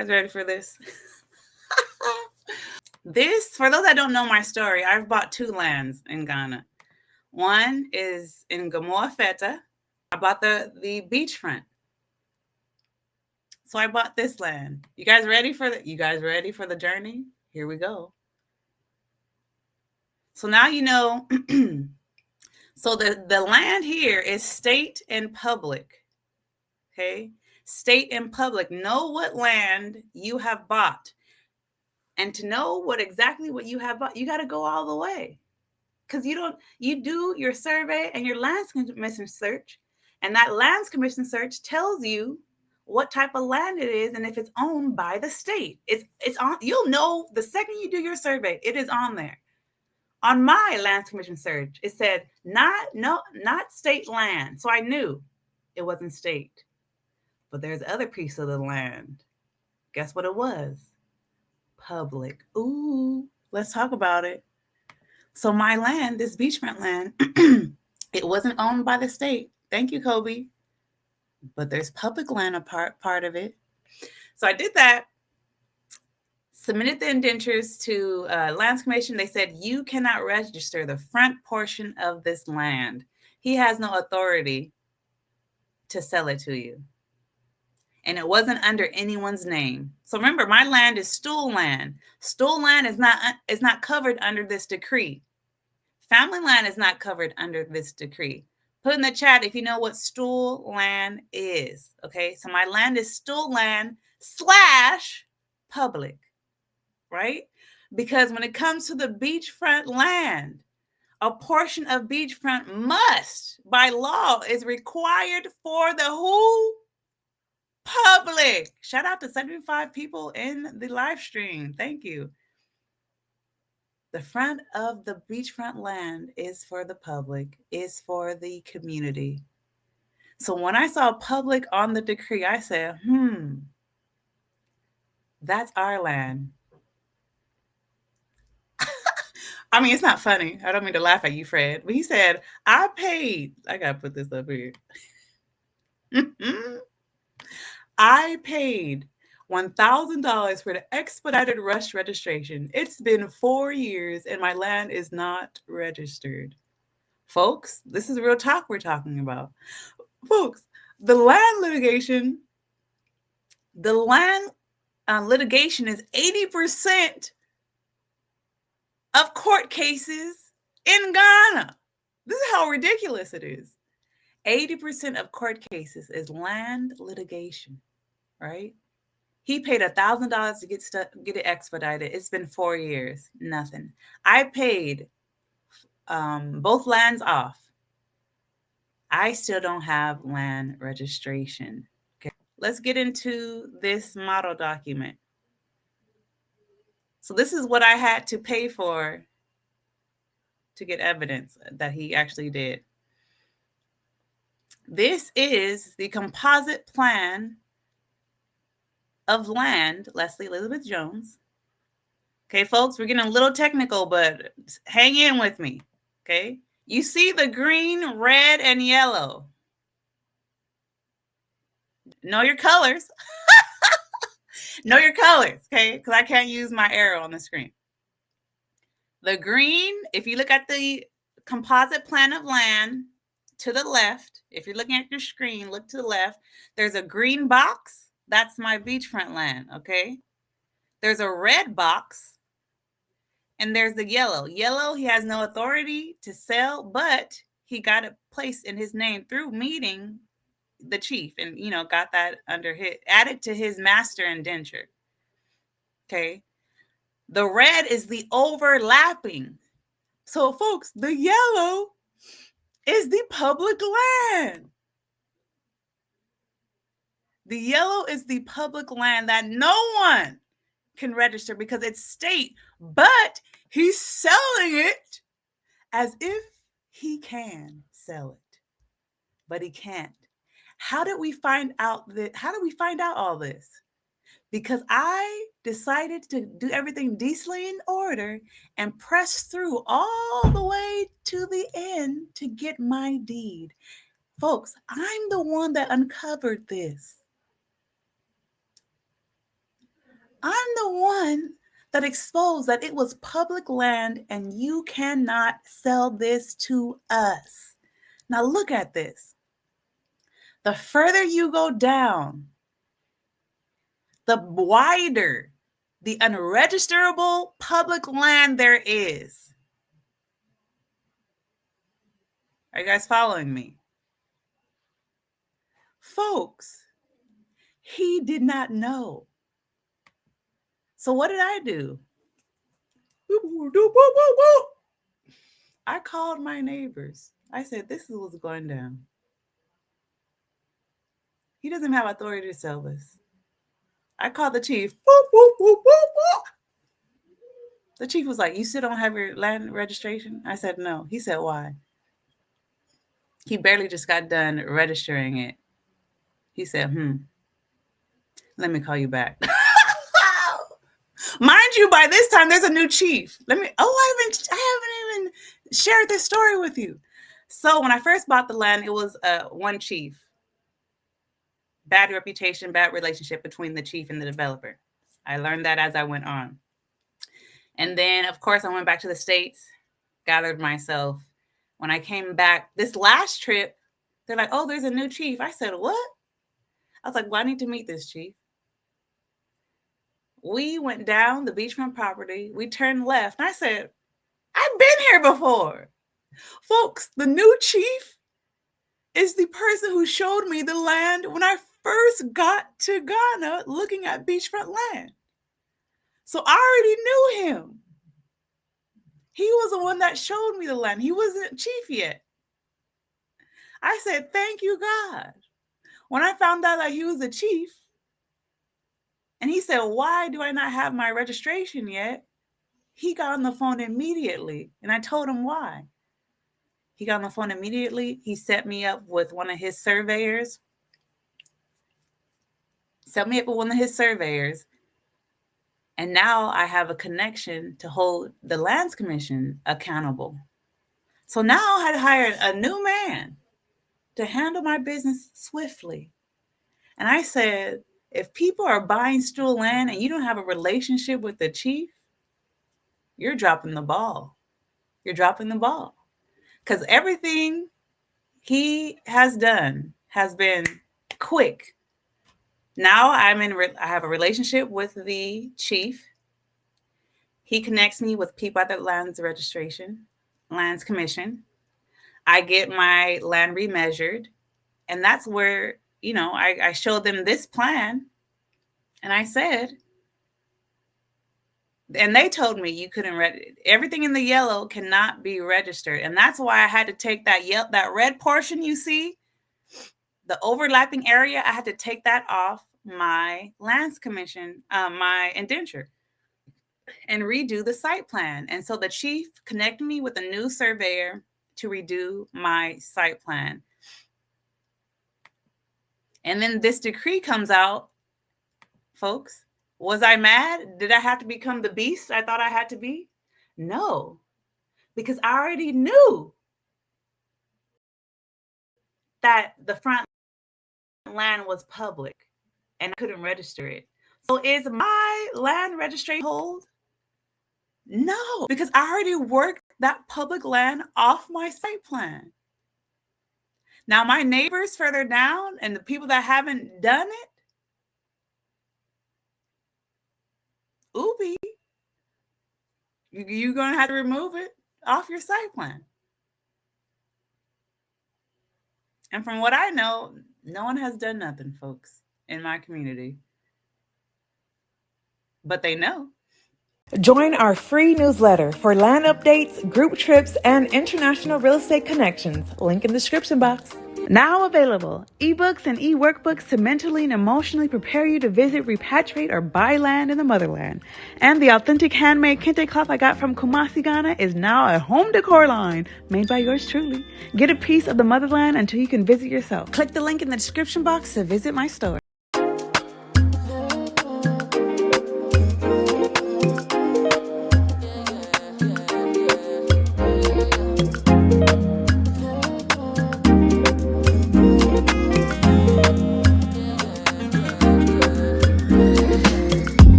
guys ready for this? This, for those that don't know my story, I've bought 2 lands in Ghana. One is in Gamoa Feta. I bought the beachfront. So I bought this land. You guys ready for the journey? Here we go. So now you know. So the land here is state and public. Okay? State and public. Know what land you have bought. And to know what you have bought, you got to go all the way. Because you do your survey and your lands commission search, and that lands commission search tells you what type of land it is and if it's owned by the state. It's on. You'll know the second you do your survey. It is on there. On my lands commission search, it said not state land, so I knew it wasn't state. But there's other piece of the land. Guess what it was? Public. Ooh, let's talk about it. So my land, this beachfront land, it wasn't owned by the state. Thank you, Kobe. But there's public land a part of it. So I did that, submitted the indentures to Lands Commission. They said, you cannot register the front portion of this land. He has no authority to sell it to you. And it wasn't under anyone's name. So remember, my land is stool land. Stool land is not covered under this decree. Family land is not covered under this decree. Put in the chat if you know what stool land is. Okay, so my land is stool land / public, right? Because when it comes to the beachfront land, a portion of beachfront must, by law, is required for the who? Public. Shout out to 75 people in the live stream. Thank you. The front of the beachfront land is for the public, is for the community. So when I saw public on the decree, I said, that's our land. I mean, it's not funny. I don't mean to laugh at you, Fred. But he said, I got to put this up here. I paid $1,000 for the expedited rush registration. It's been 4 years and my land is not registered. Folks, this is real talk we're talking about. Folks, the land litigation is 80% of court cases in Ghana. This is how ridiculous it is. 80% of court cases is land litigation, right? He paid $1,000 to get it expedited. It's been 4 years, nothing. I paid both lands off. I still don't have land registration. Okay, let's get into this model document. So this is what I had to pay for to get evidence that he actually did. This is the composite plan of land, leslie.jones. Okay, folks, we're getting a little technical, but hang in with me, okay? You see the green, red, and yellow. Know your colors. Know your colors, okay? Because I can't use my arrow on the screen. The green, if you look at the composite plan of land to the left, if you're looking at your screen, look to the left, there's a green box. That's my beachfront land, okay? There's a red box, and there's the yellow. Yellow, he has no authority to sell, but he got it placed in his name through meeting the chief and, got that added to his master indenture, okay? The red is the overlapping. So, folks, the yellow is the public land. The yellow is the public land that no one can register because it's state, but he's selling it as if he can sell it, but he can't. How did we find out all this? Because I decided to do everything decently in order and press through all the way to the end to get my deed. Folks, I'm the one that uncovered this. I'm the one that exposed that it was public land and you cannot sell this to us. Now look at this. The further you go down, the wider the unregisterable public land there is. Are you guys following me? Folks, he did not know. So what did I do? I called my neighbors. I said, this is what's going down. He doesn't have authority to sell this. I called the chief. The chief was like, you still don't have your land registration? I said, no. He said, why? He barely just got done registering it. He said, let me call you back. Mind you, by this time, there's a new chief. I haven't even shared this story with you. So when I first bought the land, it was one chief. Bad reputation, bad relationship between the chief and the developer. I learned that as I went on. And then, of course, I went back to the States, gathered myself. When I came back this last trip, they're like, oh, there's a new chief. I said, what? I was like, well, I need to meet this chief. We went down the beachfront property. We turned left. And I said, I've been here before. Folks, the new chief is the person who showed me the land when I first got to Ghana looking at beachfront land. So I already knew him. He was the one that showed me the land. He wasn't chief yet. I said, thank you, God. When I found out that he was the chief, and he said, why do I not have my registration yet? He got on the phone immediately, and I told him why. He got on the phone immediately. He set me up with one of his surveyors. And now I have a connection to hold the Lands Commission accountable. So now I had hired a new man to handle my business swiftly. And I said, if people are buying stool land and you don't have a relationship with the chief, you're dropping the ball. You're dropping the ball. Because everything he has done has been quick. Now I have a relationship with the chief. He connects me with people at the Lands Commission. I get my land remeasured. And that's where, I showed them this plan. And I said, and they told me you couldn't everything in the yellow cannot be registered. And that's why I had to take that red portion you see, the overlapping area, I had to take that off my Lands Commission, my indenture, and redo the site plan. And so the chief connected me with a new surveyor to redo my site plan. And then this decree comes out, folks. Was I mad? Did I have to become the beast I thought I had to be? No, because I already knew that the front land was public and I couldn't register it. So is my land registration hold? No, because I already worked that public land off my site plan. Now my neighbors further down and the people that haven't done it, oopie, you're going to have to remove it off your site plan. And from what I know, no one has done nothing, folks, in my community. But they know. Join our free newsletter for land updates, group trips, and international real estate connections. Link in the description box. Now available, ebooks and e-workbooks to mentally and emotionally prepare you to visit, repatriate, or buy land in the motherland. And the authentic handmade kente cloth I got from Kumasi, Ghana is now a home decor line made by yours truly. Get a piece of the motherland until you can visit yourself. Click the link in the description box to visit my store.